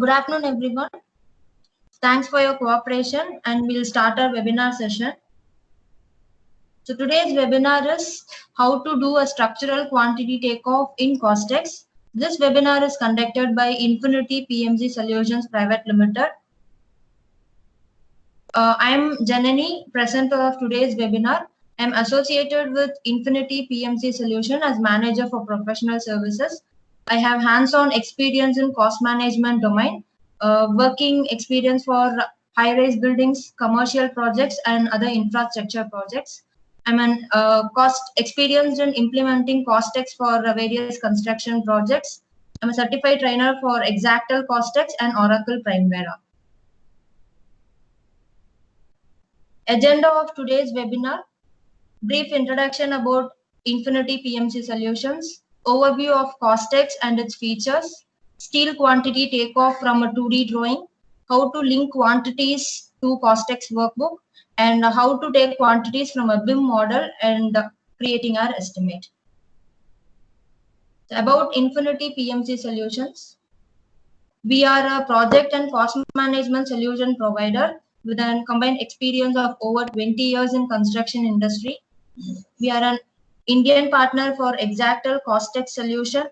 Good afternoon, everyone. Thanks for your cooperation, and we'll start our webinar session. So today's webinar is how to do a structural quantity takeoff in Costex. This webinar is conducted by Infinity PMG Solutions Private Limited. I'm Janani, presenter of today's webinar. I'm associated with Infinity PMC Solution as manager for professional services. I have hands-on experience in cost management domain, working experience for high-rise buildings, commercial projects, and other infrastructure projects. I'm an cost experienced in implementing Costex for various construction projects. I'm a certified trainer for Exactel Costex and Oracle Primavera. Agenda of today's webinar: brief introduction about Infinity PMC Solutions, overview of Costex and its features, steel quantity takeoff from a 2D drawing, how to link quantities to Costex workbook, and how to take quantities from a BIM model and creating our estimate. About Infinity PMC Solutions, we are a project and cost management solution provider with a combined experience of over 20 years in construction industry. We are an Indian partner for Exactel Costex solution.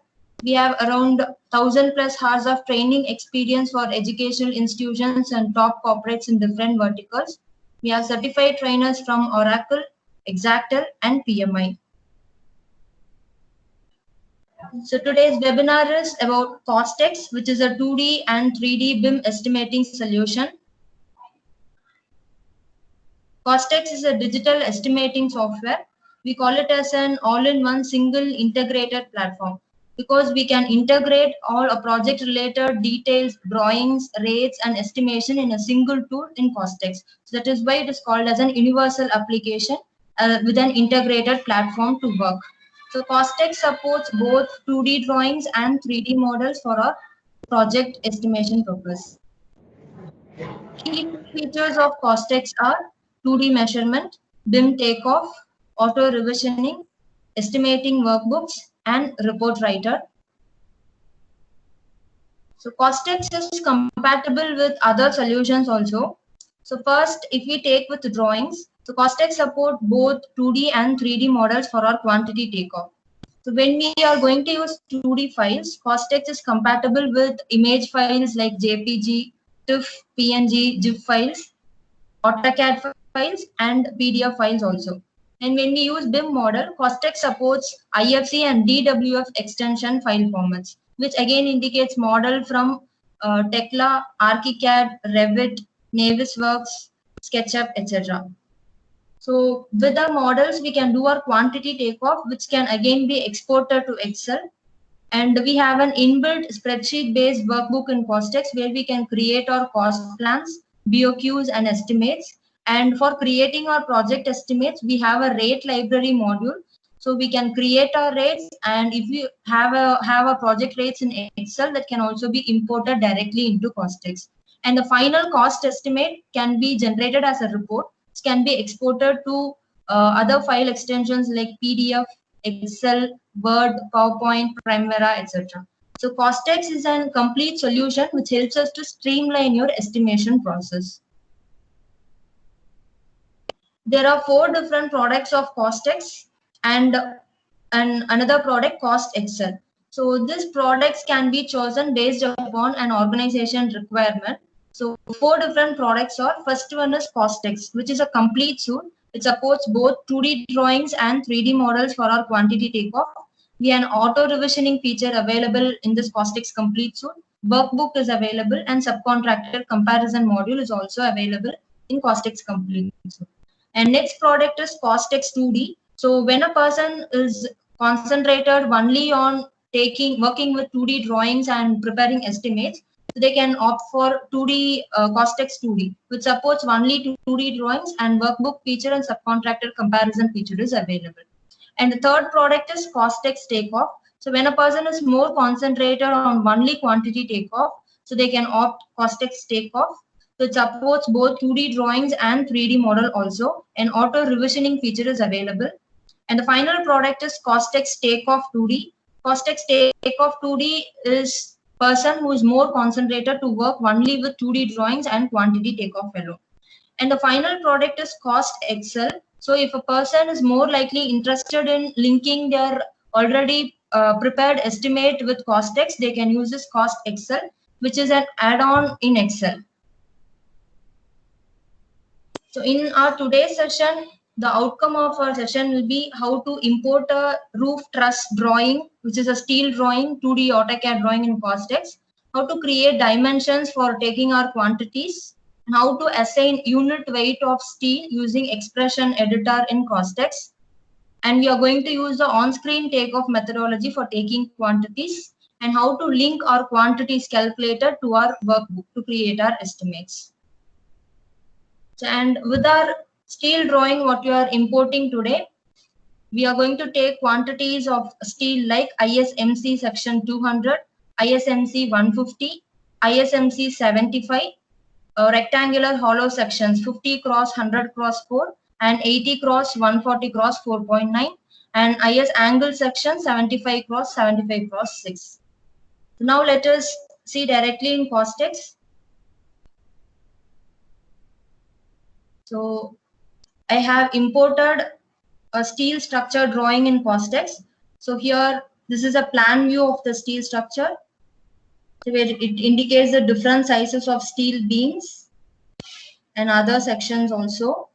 We have around 1,000 plus hours of training experience for educational institutions and top corporates in different verticals. We have certified trainers from Oracle, Exactel, and PMI. So today's webinar is about Costex, which is a 2D and 3D BIM estimating solution. Costex is a digital estimating software. We call it as an all-in-one single integrated platform because we can integrate all project-related details, drawings, rates, and estimation in a single tool in Costex. So that is why it is called as an universal application with an integrated platform to work. So Costex supports both 2D drawings and 3D models for our project estimation purpose. Key features of Costex are 2D measurement, BIM takeoff, auto revisioning, estimating workbooks, and report writer. So Costex is compatible with other solutions also. So first, if we take with the drawings, so Costex support both 2D and 3D models for our quantity takeoff. So when we are going to use 2D files, Costex is compatible with image files like JPG, TIFF, PNG, GIF files, AutoCAD files, and PDF files also. And when we use BIM model, Costex supports IFC and DWF extension file formats, which again indicates model from Tekla, ArchiCAD, Revit, Navisworks, SketchUp, etc. So with our models, we can do our quantity takeoff, which can again be exported to Excel. And we have an inbuilt spreadsheet-based workbook in Costex where we can create our cost plans, BOQs, and estimates. And for creating our project estimates, we have a rate library module. So we can create our rates, and if you have a project rates in Excel, that can also be imported directly into Costex. And the final cost estimate can be generated as a report, which can be exported to other file extensions like PDF, Excel, Word, PowerPoint, Primavera, etc. So Costex is a complete solution which helps us to streamline your estimation process. There are 4 different products of Costex and another product, Cost Excel. So these products can be chosen based upon an organization requirement. So 4 different products are, first one is Costex, which is a complete suite. It supports both 2D drawings and 3D models for our quantity takeoff. We have an auto revisioning feature available in this Costex complete suite. Workbook is available, and subcontractor comparison module is also available in Costex complete suite. And next product is Costex 2D. So when a person is concentrated only on working with 2D drawings and preparing estimates, they can opt for 2D Costex 2D, which supports only 2D drawings, and workbook feature and subcontractor comparison feature is available. And the third product is Costex Takeoff. So when a person is more concentrated on only quantity takeoff, so they can opt Costex Takeoff. So it supports both 2D drawings and 3D model also. An auto revisioning feature is available. And the final product is Costex Takeoff 2D. Costex Takeoff 2D is person who is more concentrated to work only with 2D drawings and quantity takeoff alone. And the final product is Cost Excel. So if a person is more likely interested in linking their already prepared estimate with Costex, they can use this Cost Excel, which is an add-on in Excel. So in our today's session, the outcome of our session will be how to import a roof truss drawing, which is a steel drawing, 2D AutoCAD drawing in Costex, how to create dimensions for taking our quantities, and how to assign unit weight of steel using expression editor in Costex. And we are going to use the on-screen takeoff methodology for taking quantities, and how to link our quantities calculator to our workbook to create our estimates. And with our steel drawing, what you are importing today, we are going to take quantities of steel like ISMC section 200, ISMC 150, ISMC 75, rectangular hollow sections 50 cross 100 cross 4 and 80 cross 140 cross 4.9, and IS angle section 75 cross 75 cross 6. So now let us see directly in Costex. So I have imported a steel structure drawing in Costex. So here, this is a plan view of the steel structure, where it indicates the different sizes of steel beams and other sections also.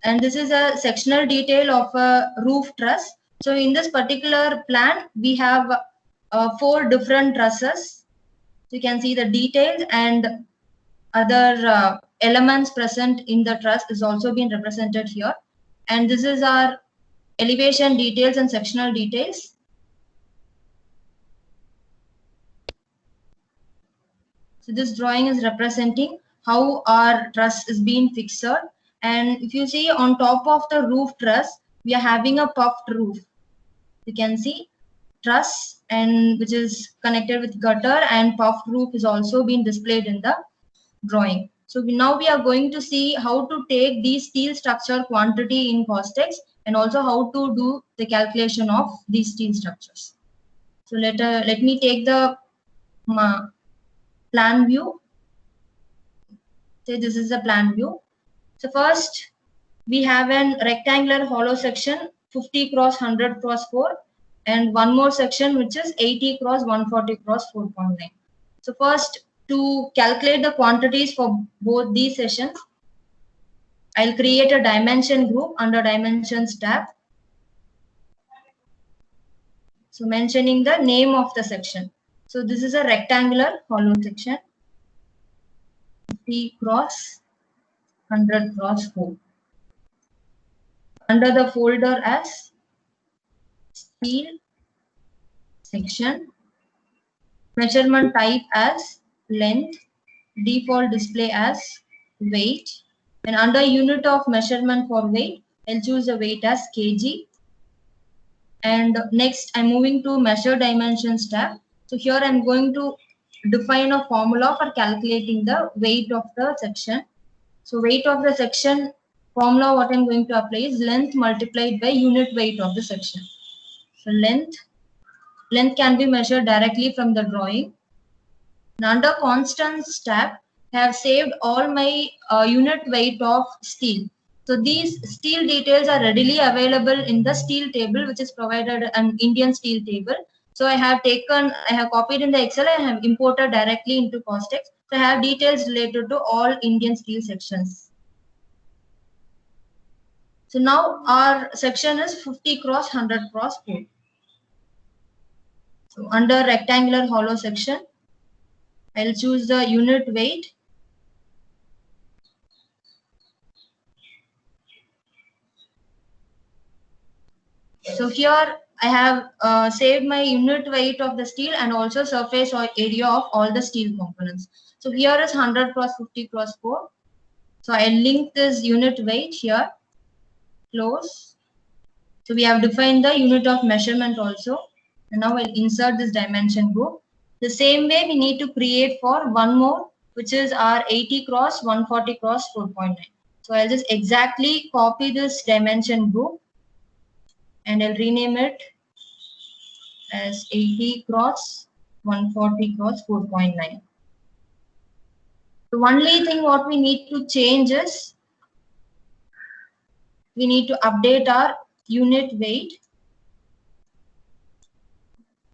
And this is a sectional detail of a roof truss. So in this particular plan, we have 4 different trusses. So you can see the details and other elements present in the truss is also being represented here. And this is our elevation details and sectional details. So this drawing is representing how our truss is being fixed. And if you see on top of the roof truss, we are having a puffed roof. You can see truss, and which is connected with gutter, and puffed roof is also being displayed in the drawing. So now we are going to see how to take these steel structure quantity in Costex, and also how to do the calculation of these steel structures. So let me take the plan view. Say this is the plan view. So first we have an rectangular hollow section 50 cross 100 cross 4, and one more section which is 80 cross 140 cross 4.9. So first, to calculate the quantities for both these sessions, I'll create a dimension group under dimensions tab. So mentioning the name of the section. So this is a rectangular hollow section 50 cross 100 cross 4. Under the folder as steel section, measurement type as length, default display as weight, and under unit of measurement for weight, I'll choose the weight as kg. And next, I'm moving to measure dimensions tab. So here I'm going to define a formula for calculating the weight of the section. So weight of the section formula, what I'm going to apply is length multiplied by unit weight of the section. So length can be measured directly from the drawing. And under constants tab, I have saved all my unit weight of steel. So these steel details are readily available in the steel table, which is provided an Indian steel table. So I have copied in the Excel, I have imported directly into Costex. So I have details related to all Indian steel sections. So now our section is 50 cross 100 cross 4. So under rectangular hollow section, I'll choose the unit weight. So here I have saved my unit weight of the steel and also surface or area of all the steel components. So here is 100 cross 50 cross 4. So I link this unit weight here, close. So we have defined the unit of measurement also. And now I'll insert this dimension group. The same way we need to create for one more, which is our 80 cross 140 cross 4.9. So I'll just exactly copy this dimension group and I'll rename it as 80 cross 140 cross 4.9. The only thing what we need to change is we need to update our unit weight.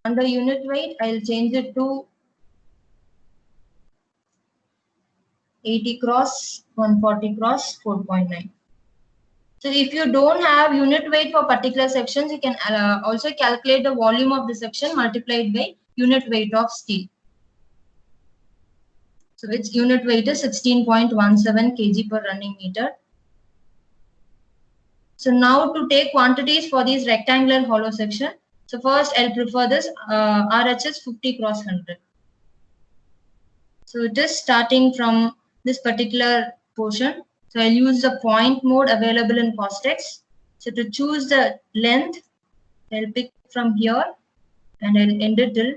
Under unit weight, I'll change it to 80 cross 140 cross 4.9. So if you don't have unit weight for particular sections, you can also calculate the volume of the section multiplied by unit weight of steel. So its unit weight is 16.17 kg per running meter. So now to take quantities for these rectangular hollow section. So first I'll prefer this RHS 50 cross 100. So just starting from this particular portion. So I'll use the point mode available in Costex. So to choose the length, I'll pick from here and I'll end it till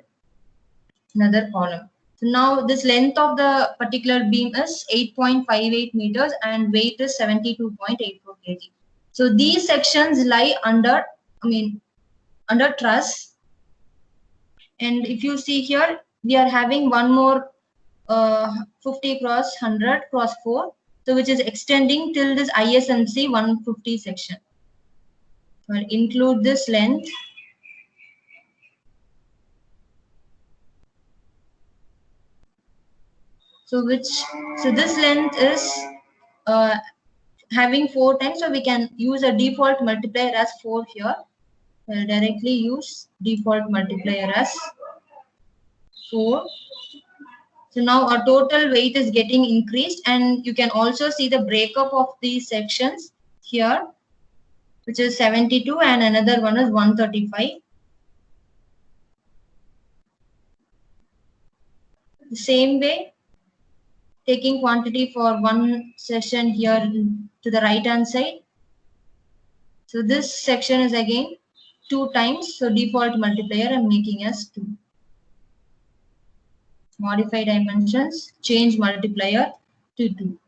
another column. So now this length of the particular beam is 8.58 meters and weight is 72.84 kg. So these sections lie under truss. And if you see here, we are having one more 50 cross 100 cross 4, so which is extending till this ISMC 150 section. So I'll include this length. So this length is having 4 times, so we can use a default multiplier as 4 here. We'll directly use default multiplier as 4. So now our total weight is getting increased, and you can also see the breakup of these sections here, which is 72 and another one is 135. The same way, taking quantity for one section here to the right hand side. So this section is again 2 times, so default multiplier I'm making as 2. Modify dimensions, change multiplier to 2.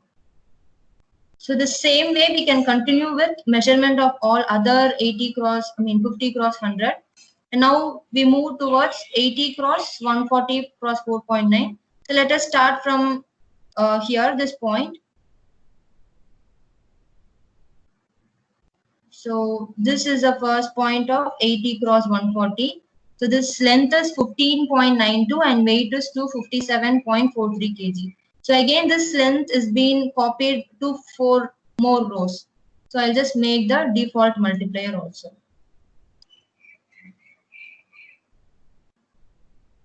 So the same way we can continue with measurement of all other 50 cross 100. And now we move towards 80 cross 140 cross 4.9. So let us start from here, this point. So this is the first point of 80 cross 140. So this length is 15.92 and weight is 257.43 kg. So again, this length is being copied to 4 more rows. So I'll just make the default multiplier also.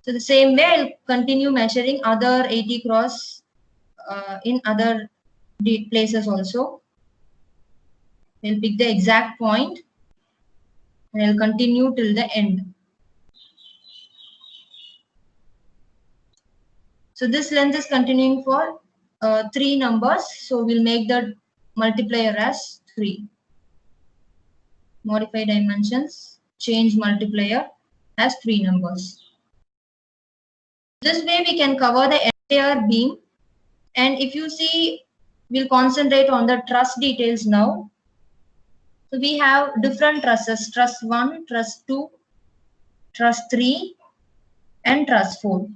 So the same way, I'll continue measuring other 80 cross in other places also. I'll pick the exact point and I'll continue till the end. So this length is continuing for 3 numbers. So we'll make the multiplier as 3. Modify dimensions, change multiplier as 3 numbers. This way we can cover the entire beam. And if you see, we'll concentrate on the truss details now. So we have different trusses: truss 1, truss 2, truss 3, and truss 4.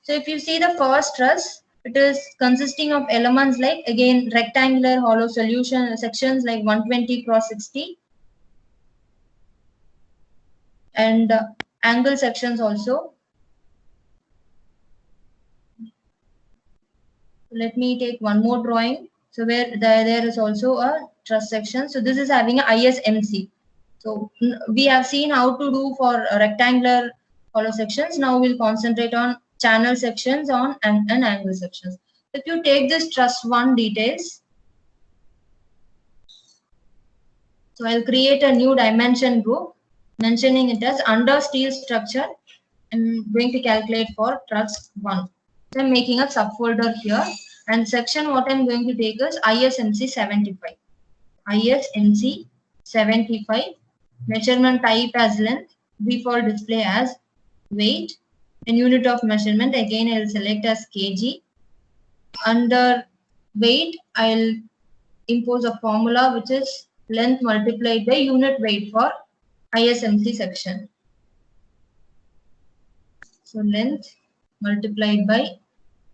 So if you see the first truss, it is consisting of elements like, again, rectangular hollow solution sections like 120 cross 60 and angle sections also. Let me take one more drawing. So where there is also a truss section. So this is having a ISMC. So we have seen how to do for rectangular hollow sections. Now we'll concentrate on channel sections and angle sections. If you take this truss 1 details, so I'll create a new dimension group, mentioning it as under steel structure. I'm going to calculate for truss 1. So I'm making a subfolder here, and section what I'm going to take is ISMC 75. ISMC 75. Measurement type as length, default display as weight, and unit of measurement again I'll select as kg. Under weight, I'll impose a formula which is length multiplied by unit weight for ISMC section. So length multiplied by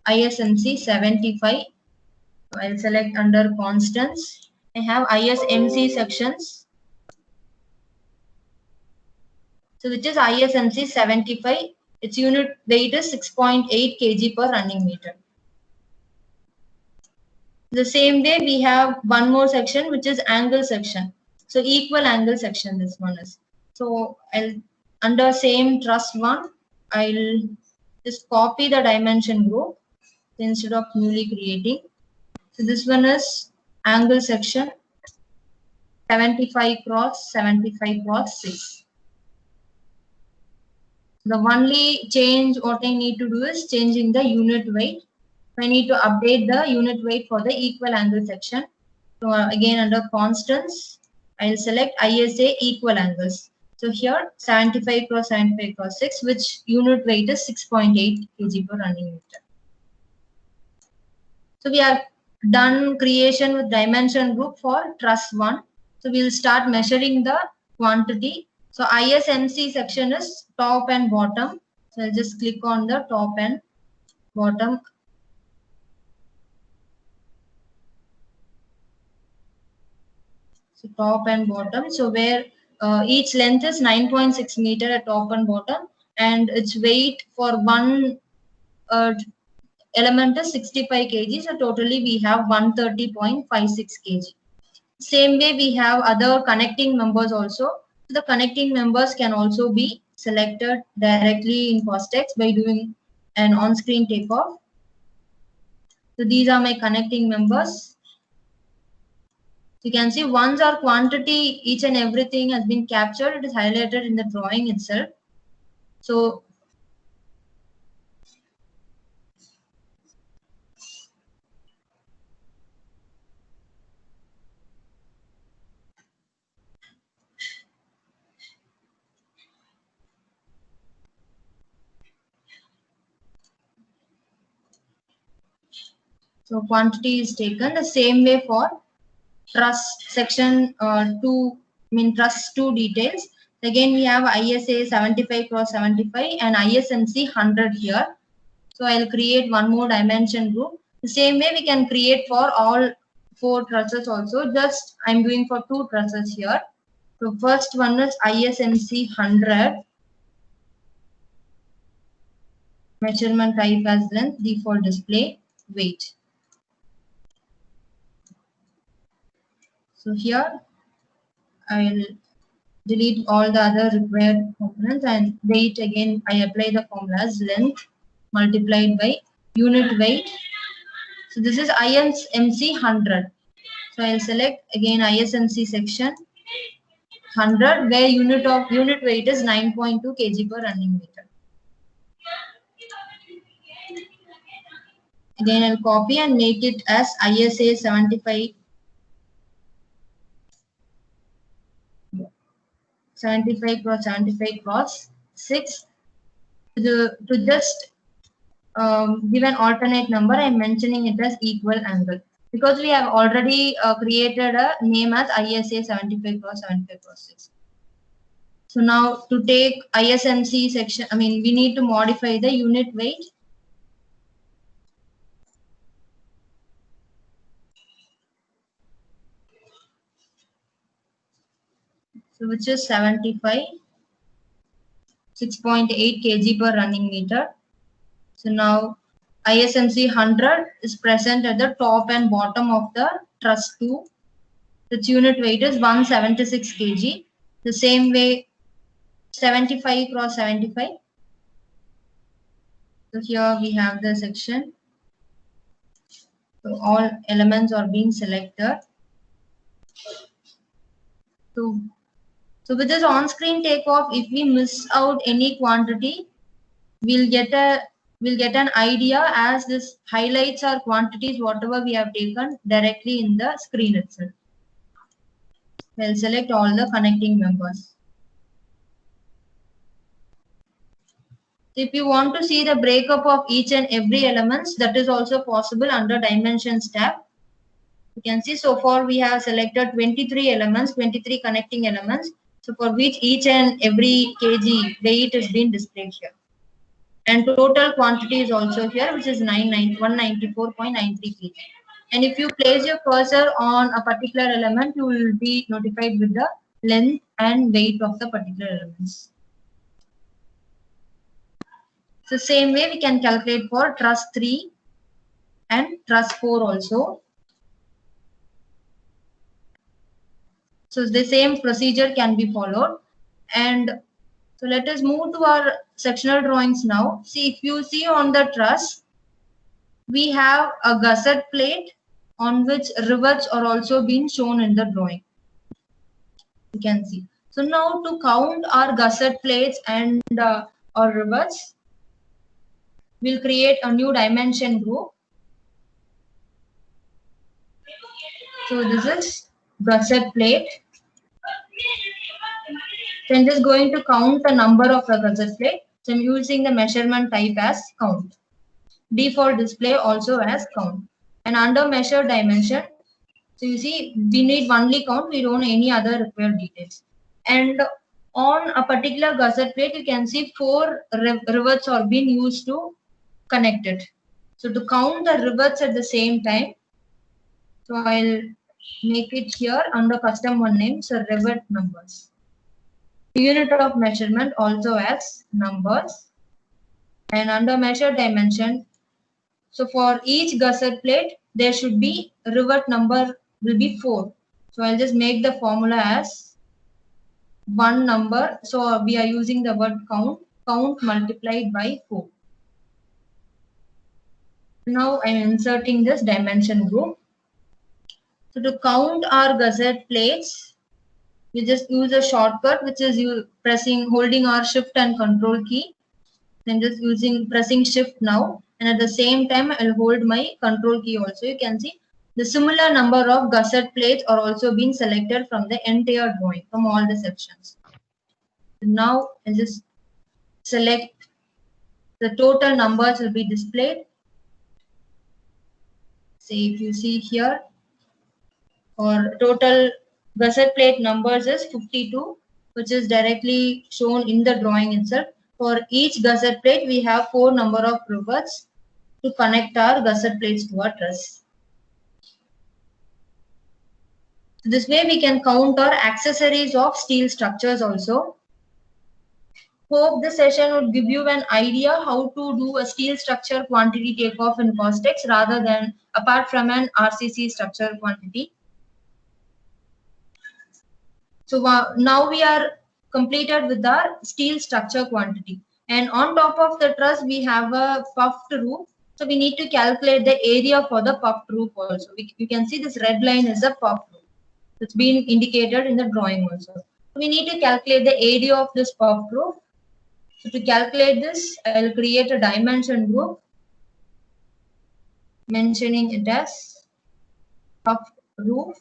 ISMC 75. I'll select under constants. I have ISMC sections. So which is ISMC 75. Its unit weight is 6.8 kg per running meter. The same way we have one more section which is angle section. So equal angle section this one is. So I'll under same truss one, I'll just copy the dimension group instead of newly creating. So this one is angle section 75 cross 75 cross 6. The only change what I need to do is changing the unit weight. I need to update the unit weight for the equal angle section. So again under constants, I'll select ISA equal angles. So here 75 cross 75 cross 6, which unit weight is 6.8 kg per running meter. So we have done creation with dimension group for truss 1. So we will start measuring the quantity. So ISMC section is top and bottom. So I'll just click on the top and bottom. So top and bottom. So where each length is 9.6 meter at top and bottom, and its weight for one element is 65 kg. So totally we have 130.56 kg. Same way we have other connecting members also. The connecting members can also be selected directly in Costex by doing an on-screen takeoff. So these are my connecting members. You can see once our quantity, each and everything has been captured, it is highlighted in the drawing itself. So quantity is taken the same way for truss section 2, truss 2 details. Again, we have ISA 75 cross 75 and ISMC 100 here. So I'll create one more dimension group. The same way we can create for all 4 trusses also. Just I'm doing for 2 trusses here. So first one is ISMC 100. Measurement type as length, default display, weight. So here I'll delete all the other required components and weight. Again I apply the formula as length multiplied by unit weight. So this is ISMC 100. So I'll select again ISMC section 100 where unit weight is 9.2 kg per running meter. Again I'll copy and make it as ISA 75 cross 75 cross 6. To just give an alternate number, I'm mentioning it as equal angle because we have already created a name as ISA 75 cross 75 cross 6. So now to take ISMC section, we need to modify the unit weight. So which is 75, 6.8 kg per running meter. So now ISMC 100 is present at the top and bottom of the truss 2. Its unit weight is 176 kg. The same way 75 cross 75. So here we have the section. So all elements are being selected. So with this on-screen takeoff, if we miss out any quantity, we'll get an idea as this highlights our quantities, whatever we have taken directly in the screen itself. We'll select all the connecting members. If you want to see the breakup of each and every elements, that is also possible under Dimensions tab. You can see so far we have selected 23 elements, 23 connecting elements. So for which each and every kg weight is being displayed here. And total quantity is also here, which is 194.93 kg. And if you place your cursor on a particular element, you will be notified with the length and weight of the particular elements. So same way we can calculate for truss 3 and truss 4 also. So the same procedure can be followed. And so let us move to our sectional drawings now. See, if you see on the truss, we have a gusset plate on which rivets are also being shown in the drawing. You can see. So now to count our gusset plates and our rivets, we'll create a new dimension group. So this is gusset plate. So I'm just going to count the number of the gusset plate. So I'm using the measurement type as count. Default display also as count. And under measure dimension, so you see we need only count, we don't any other required details. And on a particular gusset plate, you can see 4 rivets are being used to connect it. So to count the rivets at the same time, so I'll make it here under custom one name, so rivet numbers. Unit of measurement also as numbers. And under measure dimension, so for each gusset plate, there should be rivet number will be 4. So I'll just make the formula as one number. So we are using the word count multiplied by 4. Now I'm inserting this dimension group. So to count our gusset plates, we just use a shortcut, which is you holding our shift and control key. I'm just pressing shift now, and at the same time I'll hold my control key also. You can see the similar number of gusset plates are also being selected from the entire drawing, from all the sections. Now I'll just select the total numbers will be displayed. Say if you see here, or total gusset plate numbers is 52, which is directly shown in the drawing itself. For each gusset plate, we have 4 number of rivets to connect our gusset plates to our truss. So this way we can count our accessories of steel structures also. Hope this session would give you an idea how to do a steel structure quantity takeoff in Costex rather than apart from an RCC structure quantity. So now we are completed with our steel structure quantity. And on top of the truss, we have a puffed roof. So we need to calculate the area for the puffed roof also. You can see this red line is a puffed roof. It's been indicated in the drawing also. So we need to calculate the area of this puffed roof. So to calculate this, I'll create a dimension group, mentioning it as puffed roof.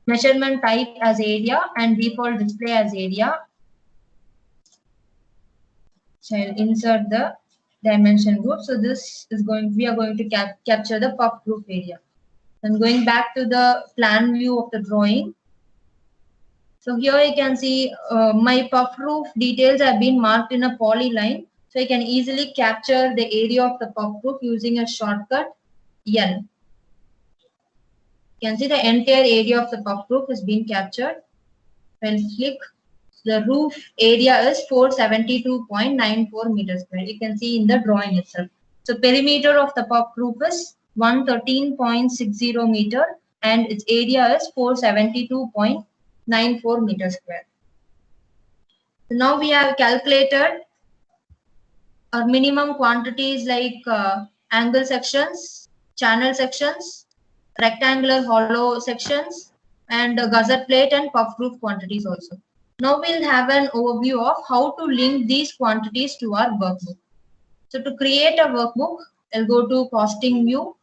Measurement type as area and default display as area. So I'll insert the dimension group. So this is we are going to capture the puffed roof area. Then going back to the plan view of the drawing. So here you can see my puffed roof details have been marked in a polyline. So I can easily capture the area of the puffed roof using a shortcut N. You can see the entire area of the puffed roof is being captured. When click, the roof area is 472.94 meters square. You can see in the drawing itself. So perimeter of the puffed roof is 113.60 meter and its area is 472.94 meters square. So now we have calculated our minimum quantities like angle sections, channel sections, rectangular hollow sections, and gusset plate and puff roof quantities also. Now we'll have an overview of how to link these quantities to our workbook. So to create a workbook, I'll go to costing view.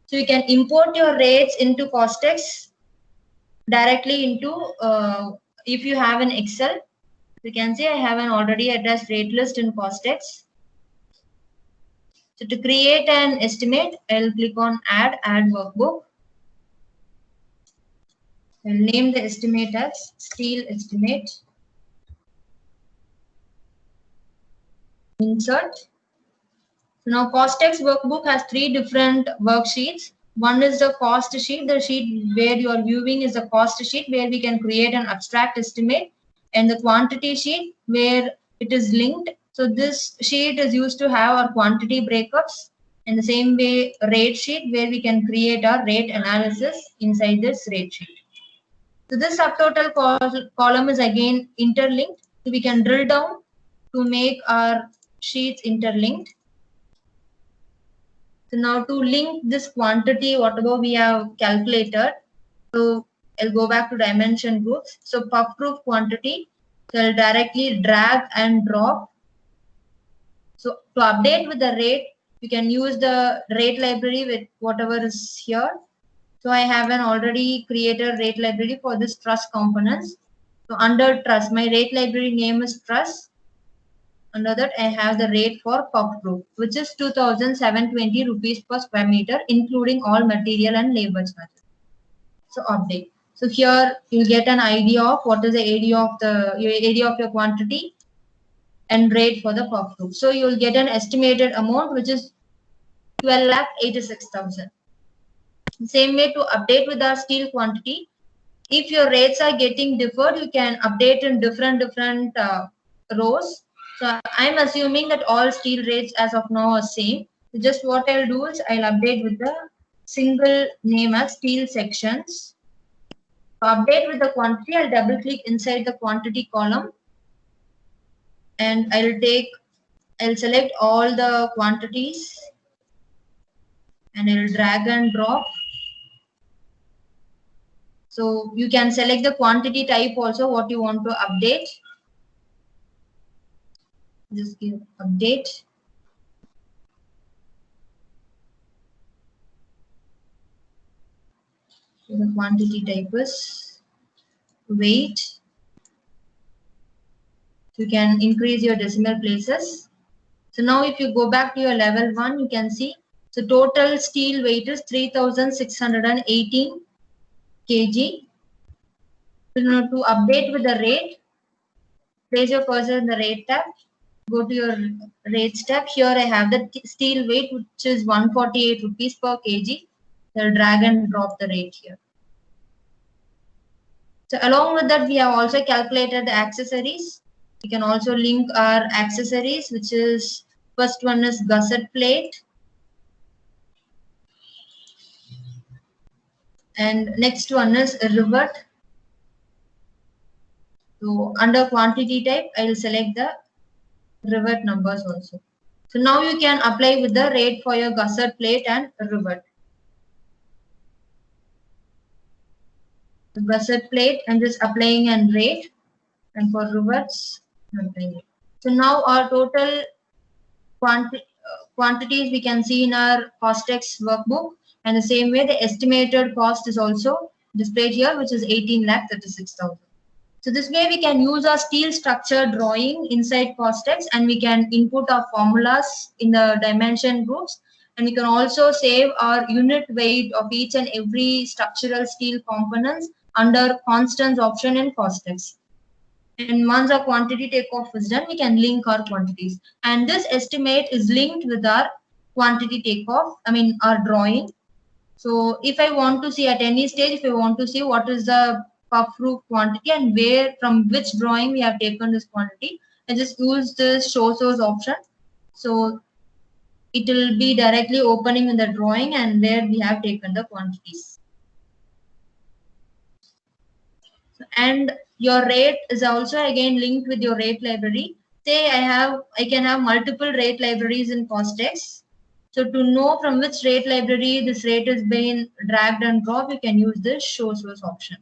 So you can import your rates into Costex directly into, if you have an Excel, you can see I have an already attached rate list in Costex. So to create an estimate, I'll click on add workbook. I'll name the estimate as steel estimate. Insert. So now Costex workbook has three different worksheets. One is the cost sheet. The sheet where you are viewing is the cost sheet where we can create an abstract estimate, and the quantity sheet where it is linked. So this sheet is used to have our quantity breakups. In the same way, rate sheet where we can create our rate analysis inside this rate sheet. So this subtotal column is again interlinked. So we can drill down to make our sheets interlinked. So now to link this quantity, whatever we have calculated, so I'll go back to dimension groups. So puff proof quantity, so I'll directly drag and drop. So to update with the rate, you can use the rate library with whatever is here. So I have an already created rate library for this truss components. So under truss, my rate library name is truss. Under that, I have the rate for puff proof, which is 2,720 rupees per square meter, including all material and labor charges. So update. So here you get an idea of what is the area of your quantity and rate for the puff proof. So you will get an estimated amount which is 12,86,000. Same way to update with our steel quantity. If your rates are getting differed, you can update in different rows. So I'm assuming that all steel rates as of now are same. So just what I'll do is I'll update with the single name as steel sections. To update with the quantity, I'll double click inside the quantity column, and I'll select all the quantities and I'll drag and drop. So you can select the quantity type also what you want to update. Just give update. So the quantity type is weight. You can increase your decimal places. So now if you go back to your level 1, you can see so total steel weight is 3,618 kg. So now to update with the rate, place your cursor in the rate tab, go to your rates tab. Here I have the steel weight which is 148 rupees per kg. So drag and drop the rate here. So along with that, we have also calculated the accessories. We can also link our accessories, which is first one is gusset plate. And next one is rivet. So under quantity type, I will select the rivet numbers also. So now you can apply with the rate for your gusset plate and rivet. The gusset plate, I'm just applying and rate, and for rivets, I'm applying it. So now our total quantities we can see in our Costex workbook, and the same way the estimated cost is also displayed here, which is 18,36,000. So this way we can use our steel structure drawing inside Costex, and we can input our formulas in the dimension groups, and we can also save our unit weight of each and every structural steel components under constants option in Costex. And once our quantity takeoff is done, we can link our quantities. And this estimate is linked with our quantity takeoff, our drawing. So if I want to see at any stage, if I want to see what is the puff proof quantity and where, from which drawing we have taken this quantity, I just use this show source option. So it will be directly opening in the drawing and where we have taken the quantities. And your rate is also again linked with your rate library. Say I can have multiple rate libraries in Costex. So to know from which rate library this rate is being dragged and dropped, you can use this show source option.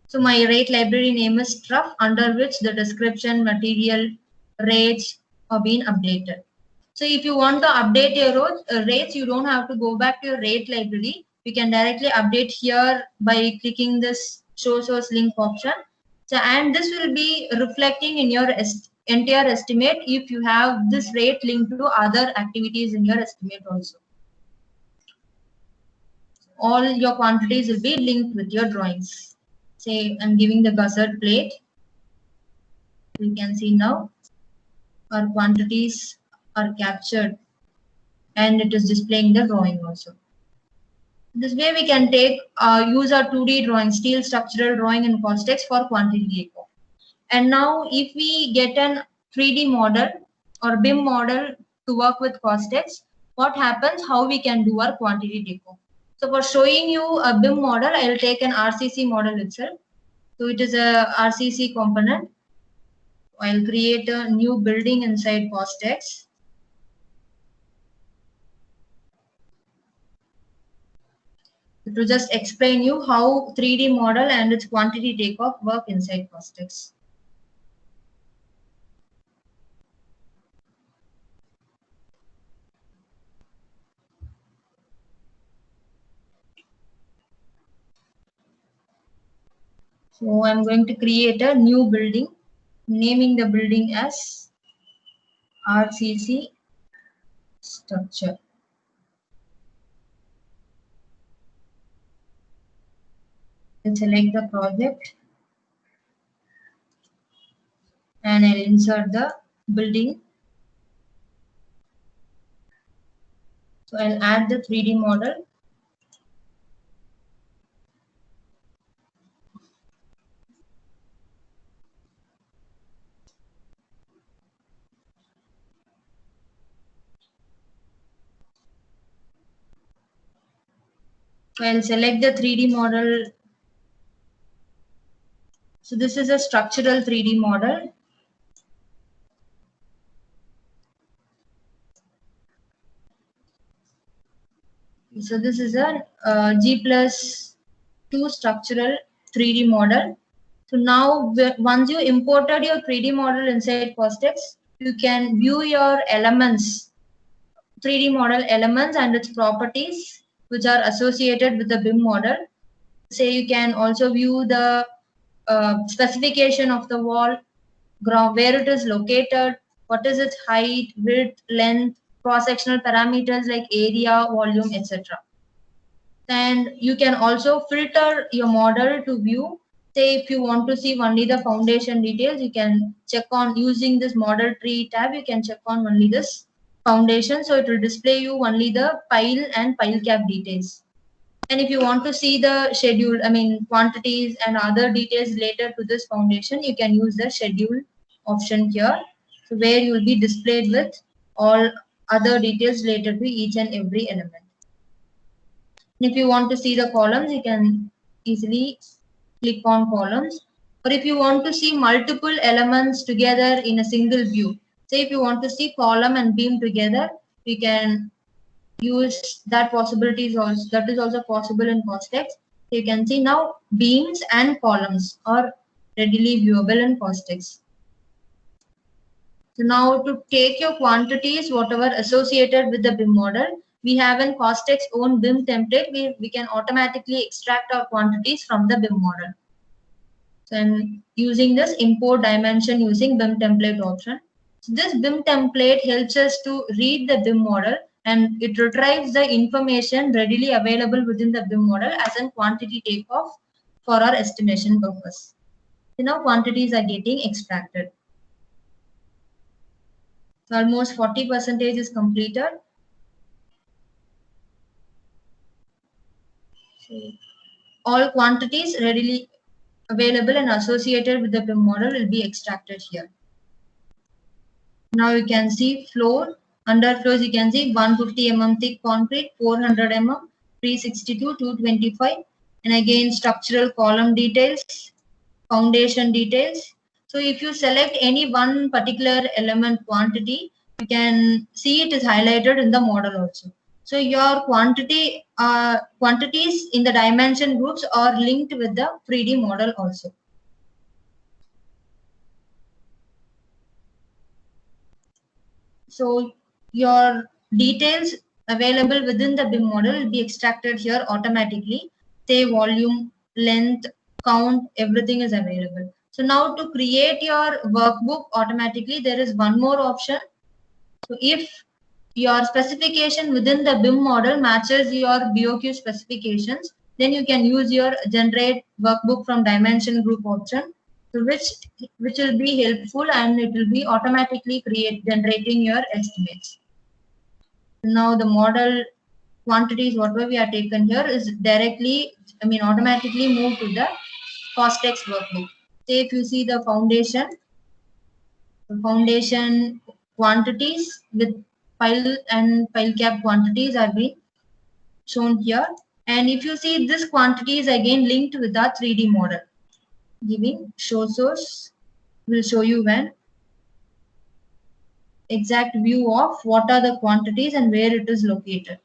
So my rate library name is Truff, under which the description, material, rates are being updated. So if you want to update your rates, you don't have to go back to your rate library. You can directly update here by clicking this show source link option. So, and this will be reflecting in your entire estimate if you have this rate linked to other activities in your estimate also. All your quantities will be linked with your drawings. Say I'm giving the gusset plate. You can see now our quantities are captured and it is displaying the drawing also. This way we can take use our 2D drawing, steel structural drawing in Costex for quantity takeoff. And now if we get an 3D model or BIM model to work with Costex, what happens, how we can do our quantity takeoff. So for showing you a BIM model, I will take an RCC model itself. So it is a RCC component. I'll create a new building inside Costex. To just explain you how 3D model and its quantity takeoff work inside Costex. So I'm going to create a new building, naming the building as RCC structure. I'll select the project and I'll insert the building. So I'll add the 3D model. So I'll select the 3D model. So this is a structural 3D model. So this is a G+2 structural 3D model. So now once you imported your 3D model inside Costex, you can view your elements, 3D model elements and its properties which are associated with the BIM model. Say you can also view the specification of the wall, where it is located, what is its height, width, length, cross-sectional parameters like area, volume, etc. And you can also filter your model to view. Say if you want to see only the foundation details, you can check on using this model tree tab, you can check on only this foundation. So it will display you only the pile and pile cap details. And if you want to see the schedule, quantities and other details related to this foundation, you can use the schedule option here. So where you will be displayed with all other details related to each and every element. And if you want to see the columns, you can easily click on columns. Or if you want to see multiple elements together in a single view, say if you want to see column and beam together, you can use that possibilities also. That is also possible in Costex. You can see now beams and columns are readily viewable in Costex. So now to take your quantities, whatever associated with the BIM model, we have in Costex own BIM template. We can automatically extract our quantities from the BIM model. So I'm using this import dimension using BIM template option. So this BIM template helps us to read the BIM model and it retrieves the information readily available within the BIM model as a quantity takeoff for our estimation purpose. So now quantities are getting extracted. So almost 40% is completed. So all quantities readily available and associated with the BIM model will be extracted here. Now you can see floor. Under floors you can see 150 mm thick concrete, 400 mm, 362, 225, and again structural column details, foundation details. So if you select any one particular element quantity, you can see it is highlighted in the model also. So your quantities in the dimension groups are linked with the 3D model also. So your details available within the BIM model will be extracted here automatically. Say volume, length, count, everything is available. So now to create your workbook automatically, there is one more option. So if your specification within the BIM model matches your BOQ specifications, then you can use your generate workbook from dimension group option. So which will be helpful, and it will be automatically generating your estimates. Now the model quantities, whatever we are taken here, is directly, automatically move to the Costex workbook. Say if you see the foundation quantities with file and file cap quantities are being shown here. And if you see, this quantity is again linked with the 3D model. Giving show source will show you when exact view of what are the quantities and where it is located.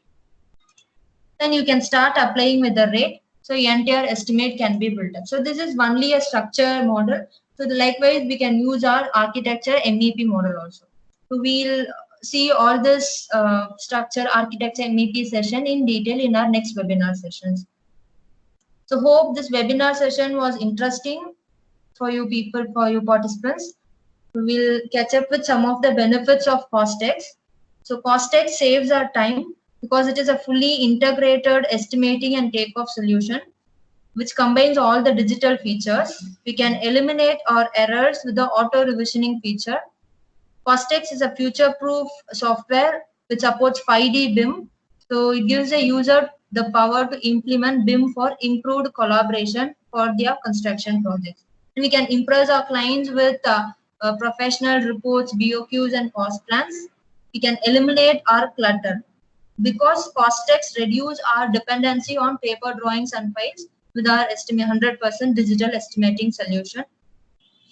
Then you can start applying with the rate. So your entire estimate can be built up. So this is only a structure model. So likewise, we can use our architecture MEP model also. So we'll see all this structure architecture MEP session in detail in our next webinar sessions. So hope this webinar session was interesting for you people, for you participants. We'll catch up with some of the benefits of Costex. So Costex saves our time because it is a fully integrated estimating and takeoff solution which combines all the digital features. We can eliminate our errors with the auto revisioning feature. Costex is a future-proof software which supports 5D BIM. So it gives the user the power to implement BIM for improved collaboration for their construction projects. And we can impress our clients with professional reports, BOQs, and cost plans. We can eliminate our clutter. Because Costex reduce our dependency on paper drawings and files with our 100% digital estimating solution.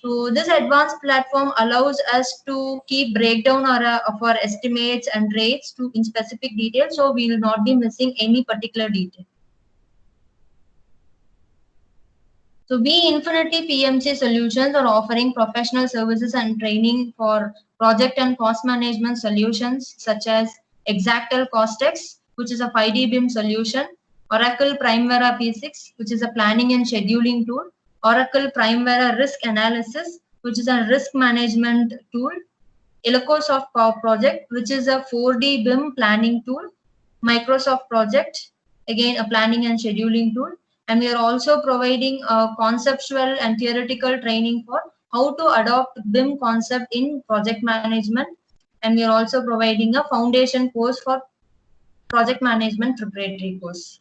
So this advanced platform allows us to keep breakdown of our estimates and rates in specific detail, so we will not be missing any particular detail. So We Infinity PMC Solutions are offering professional services and training for project and cost management solutions such as Exactel Costex, which is a 5D BIM solution, Oracle Primavera P6, which is a planning and scheduling tool, Oracle Primavera Risk Analysis, which is a risk management tool, Elocosoft Power Project, which is a 4D BIM planning tool, Microsoft Project, again a planning and scheduling tool, and we are also providing a conceptual and theoretical training for how to adopt BIM concept in project management, and we are also providing a foundation course for project management preparatory course.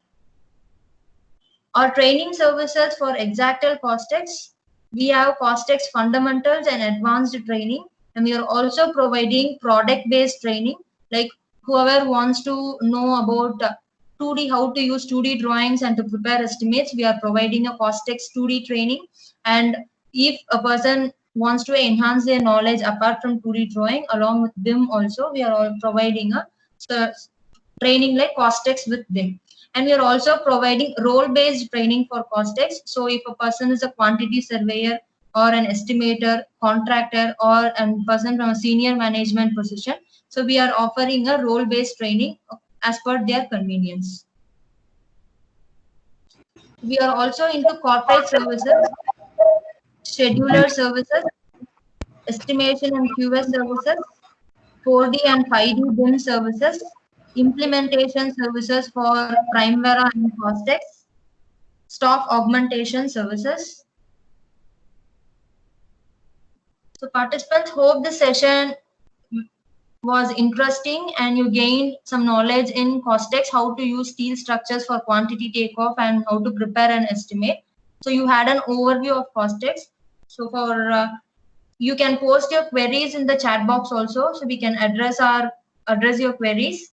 Our training services for Exactel Costex, we have Costex fundamentals and advanced training, and we are also providing product-based training, like whoever wants to know about 2D, how to use 2D drawings and to prepare estimates, we are providing a Costex 2D training. And if a person wants to enhance their knowledge apart from 2D drawing, along with BIM also, we are providing a training like Costex with BIM. And we are also providing role-based training for Costex. So if a person is a quantity surveyor or an estimator, contractor, or a person from a senior management position, so we are offering a role-based training as per their convenience. We are also into corporate services, scheduler services, estimation and QS services, 4D and 5D BIM services, implementation services for Primavera and Costex, staff augmentation services. So participants, hope this session was interesting and you gained some knowledge in Costex, how to use steel structures for quantity takeoff and how to prepare an estimate. So you had an overview of Costex. So for you can post your queries in the chat box also, so we can address your queries.